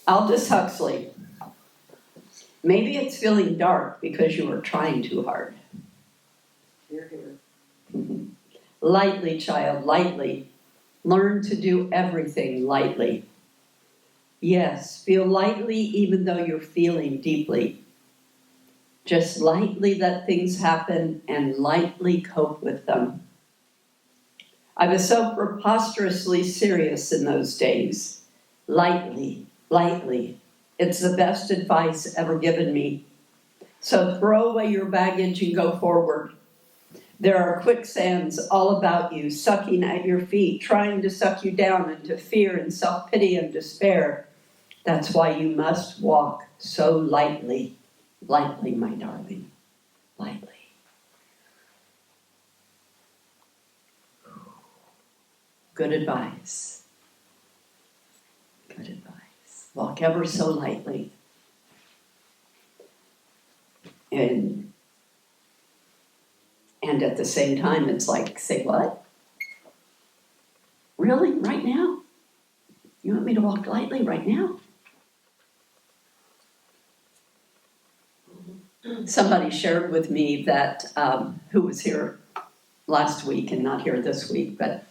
Aldous Huxley. Maybe it's feeling dark because you are trying too hard. Here, here. Lightly, child, lightly. Learn to do everything lightly. Yes, feel lightly even though you're feeling deeply. Just lightly let things happen and lightly cope with them. I was so preposterously serious in those days. Lightly, lightly. It's the best advice ever given me. So throw away your baggage and go forward. There are quicksands all about you, sucking at your feet, trying to suck you down into fear and self-pity and despair. That's why you must walk so lightly. Lightly, my darling. Lightly. Good advice. Good advice. Walk ever so lightly. And at the same time, it's like, say what? Really? Right now? You want me to walk lightly right now? Somebody shared with me that, who was here last week and not here this week, but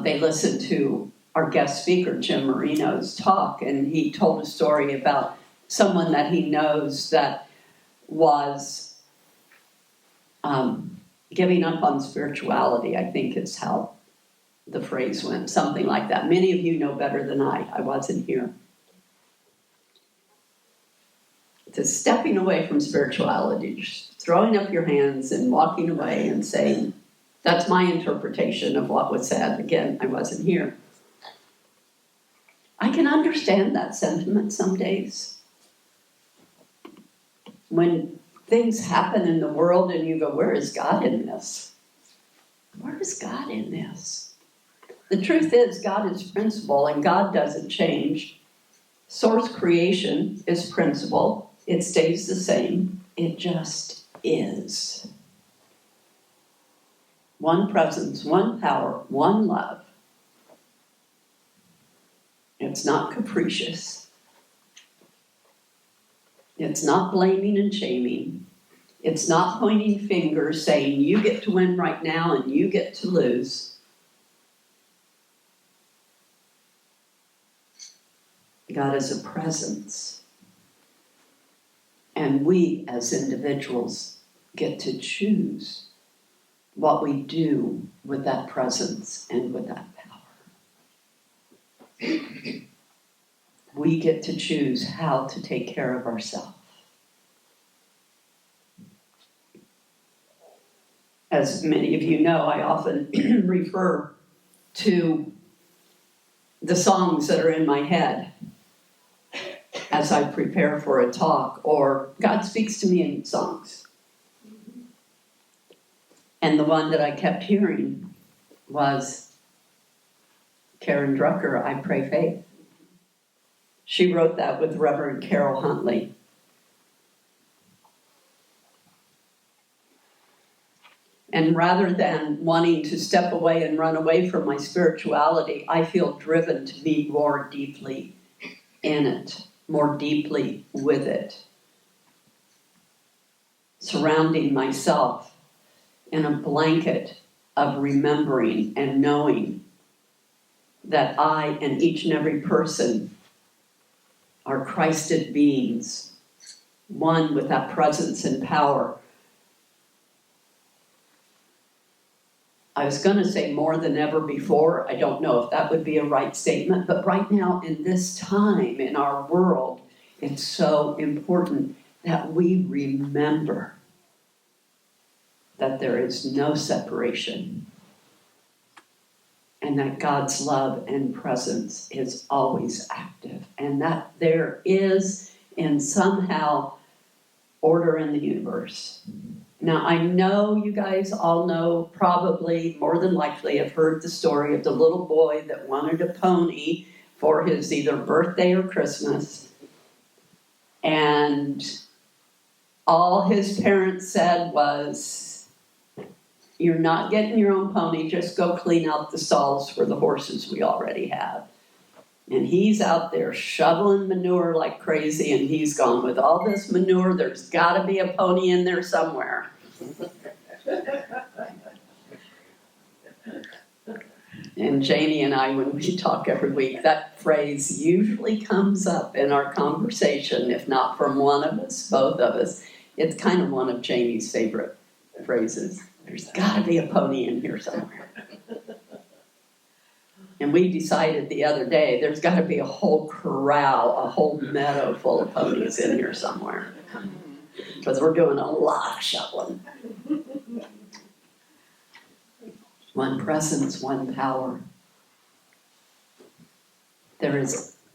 they listened to our guest speaker, Jim Marino's talk, and he told a story about someone that he knows that was giving up on spirituality, I think is how the phrase went, something like that. Many of you know better than I wasn't here. To stepping away from spirituality, just throwing up your hands and walking away and saying, that's my interpretation of what was said. Again, I wasn't here. I can understand that sentiment some days. When things happen in the world and you go, where is God in this? Where is God in this? The truth is, God is principle and God doesn't change. Source creation is principle. It stays the same. It just is. One presence, one power, one love. It's not capricious. It's not blaming and shaming. It's not pointing fingers saying you get to win right now and you get to lose. God is a presence. And we as individuals get to choose what we do with that presence and with that power. We get to choose how to take care of ourselves. As many of you know, I often refer to the songs that are in my head as I prepare for a talk, or God speaks to me in songs. And the one that I kept hearing was Karen Drucker, I Pray Faith. She wrote that with Reverend Carol Huntley. And rather than wanting to step away and run away from my spirituality, I feel driven to be more deeply in it, more deeply with it. Surrounding myself in a blanket of remembering and knowing that I and each and every person are Christed beings, one with that presence and power. I was going to say more than ever before. I don't know if that would be a right statement, but right now in this time in our world, it's so important that we remember that there is no separation and that God's love and presence is always active and that there is in somehow order in the universe. Now, I know you guys all know, probably, more than likely, have heard the story of the little boy that wanted a pony for his either birthday or Christmas. And all his parents said was, you're not getting your own pony, just go clean out the stalls for the horses we already have. And he's out there shoveling manure like crazy, and he's gone, with all this manure, there's got to be a pony in there somewhere. And Janie and I, when we talk every week, that phrase usually comes up in our conversation, if not from one of us, both of us. It's kind of one of Janie's favorite phrases. There's got to be a pony in here somewhere. And we decided the other day, there's got to be a whole corral, a whole meadow full of ponies in here somewhere. Because we're doing a lot of shoveling. One presence, one power. There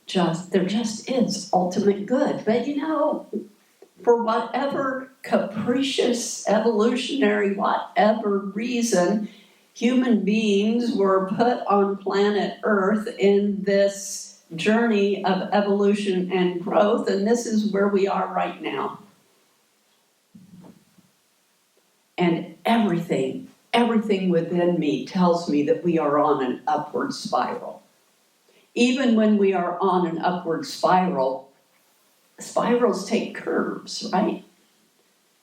just is ultimate good. But for whatever capricious, evolutionary, whatever reason, human beings were put on planet Earth in this journey of evolution and growth, and this is where we are right now. And everything within me tells me that we are on an upward spiral. Even when we are on an upward spiral, spirals take curves, right?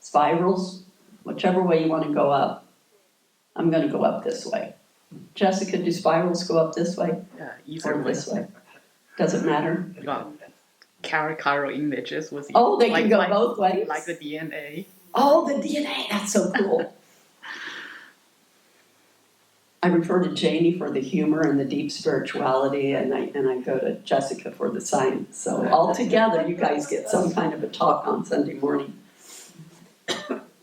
Spirals, whichever way you want to go up. I'm going to go up this way. Jessica, do spirals go up this way? Yeah, Or either way. this way? Doesn't matter. Chiral images was They can go both ways? Like the DNA. Oh, the DNA, that's so cool. I refer to Janie for the humor and the deep spirituality, and I go to Jessica for the science. So all together, you guys get some kind of a talk on Sunday morning.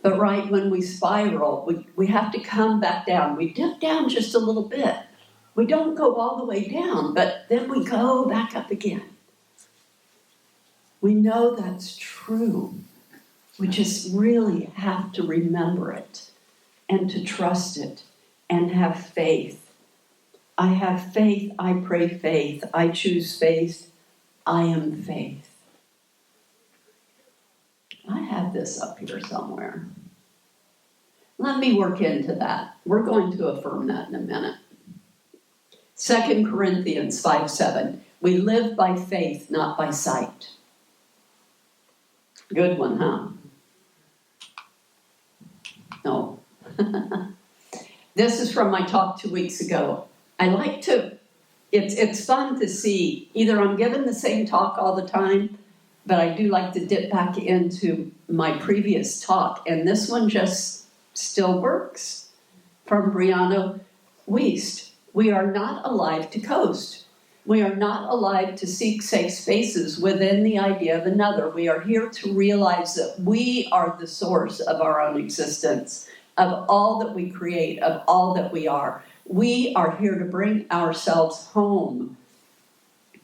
But right when we spiral, we have to come back down. We dip down just a little bit. We don't go all the way down, but then we go back up again. We know that's true. We just really have to remember it and to trust it and have faith. I have faith, I pray faith. I choose faith, I am faith. I have this up here somewhere. Let me work into that. We're going to affirm that in a minute. 2 Corinthians 5:7. We live by faith, not by sight. Good one, huh? No. This is from my talk 2 weeks ago. I like to, it's fun to see, either I'm giving the same talk all the time, but I do like to dip back into my previous talk, and this one just still works. From Brianna Wiest. We are not alive to coast. We are not alive to seek safe spaces within the idea of another. We are here to realize that we are the source of our own existence, of all that we create, of all that we are. We are here to bring ourselves home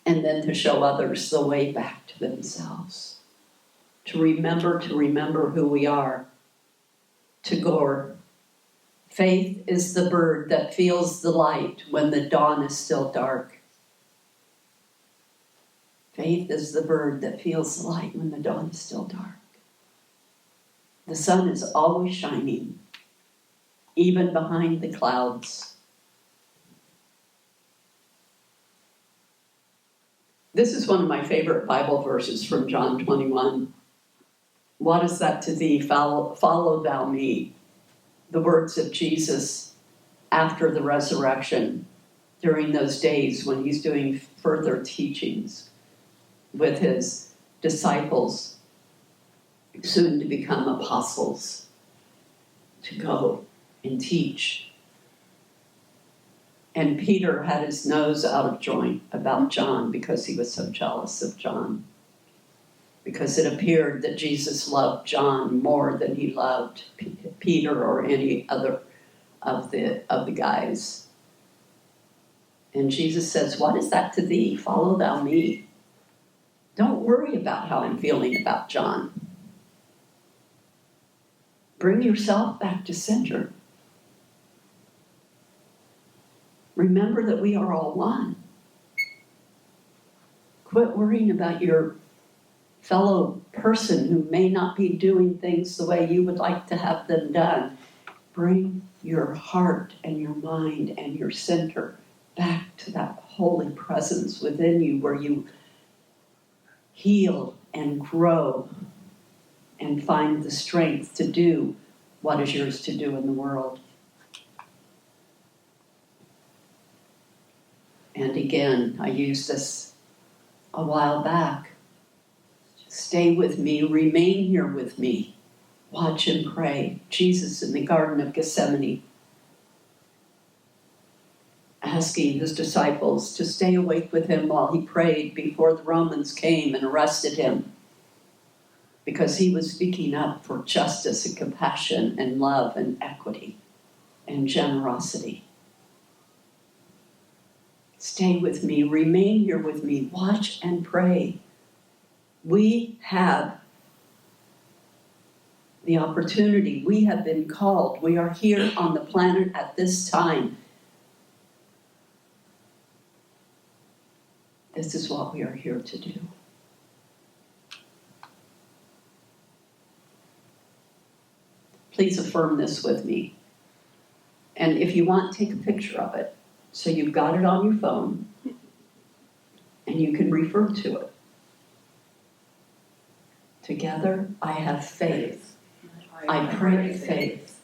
and then to show others the way back to themselves. To remember who we are. Tagore. Faith is the bird that feels the light when the dawn is still dark. Faith is the bird that feels the light when the dawn is still dark. The sun is always shining, even behind the clouds. This is one of my favorite Bible verses from John 21. What is that to thee? Follow thou me. The words of Jesus after the resurrection, during those days when he's doing further teachings with his disciples, soon to become apostles, to go and teach. And Peter had his nose out of joint about John because he was so jealous of John. Because it appeared that Jesus loved John more than he loved Peter or any other of the guys. And Jesus says, what is that to thee? Follow thou me. Don't worry about how I'm feeling about John. Bring yourself back to center. Remember that we are all one. Quit worrying about your fellow person who may not be doing things the way you would like to have them done. Bring your heart and your mind and your center back to that holy presence within you where you heal and grow and find the strength to do what is yours to do in the world. And again, I used this a while back. Stay with me, remain here with me, watch and pray. Jesus in the Garden of Gethsemane, asking his disciples to stay awake with him while he prayed before the Romans came and arrested him, because he was speaking up for justice and compassion and love and equity and generosity. Stay with me, remain here with me, watch and pray. We have the opportunity, we have been called, we are here on the planet at this time. This is what we are here to do. Please affirm this with me. And if you want, take a picture of it. So you've got it on your phone and you can refer to it. Together, I have faith. I pray faith.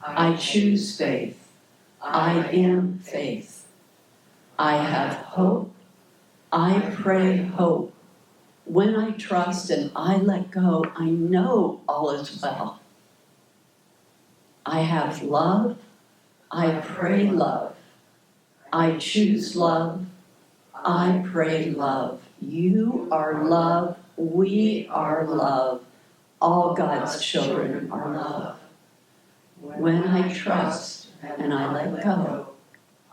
I choose faith. I am faith. I have hope. I pray hope. When I trust and I let go, I know all is well. I have love. I pray love. I choose love. I pray love. You are love. We are love. All God's children are love. When I trust and I let go,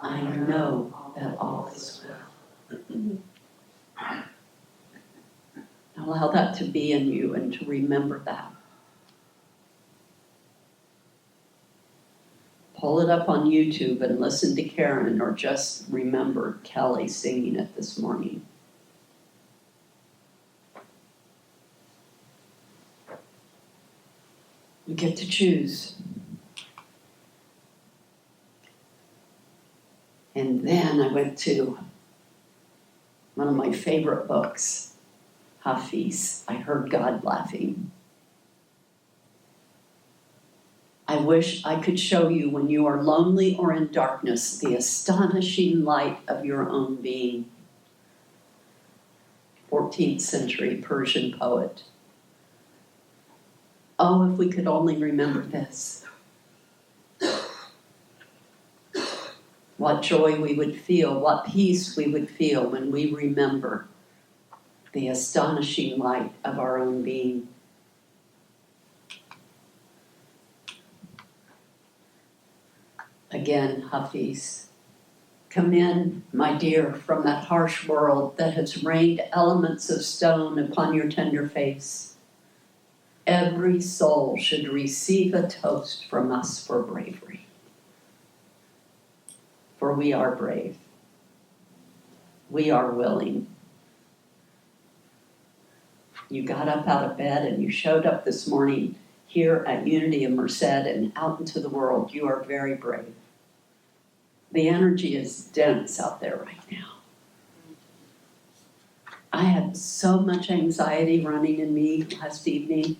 I know that all is well. Allow that to be in you and to remember that. Pull it up on YouTube and listen to Karen, or just remember Kelly singing it this morning. You get to choose. And then I went to one of my favorite books, Hafiz, I Heard God Laughing. I wish I could show you when you are lonely or in darkness the astonishing light of your own being. 14th century Persian poet. Oh, if we could only remember this. What joy we would feel, what peace we would feel when we remember the astonishing light of our own being. Again, Hafiz, come in, my dear, from that harsh world that has rained elements of stone upon your tender face. Every soul should receive a toast from us for bravery. For we are brave. We are willing. You got up out of bed and you showed up this morning here at Unity Merced and out into the world. You are very brave. The energy is dense out there right now. I had so much anxiety running in me last evening.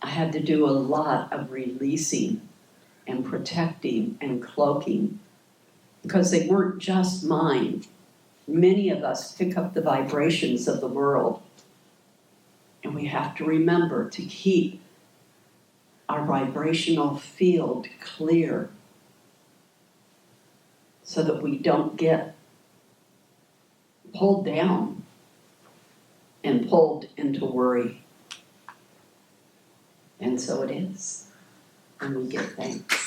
I had to do a lot of releasing and protecting and cloaking because they weren't just mine. Many of us pick up the vibrations of the world, and we have to remember to keep our vibrational field clear so that we don't get pulled down and pulled into worry. And so it is, and we give thanks.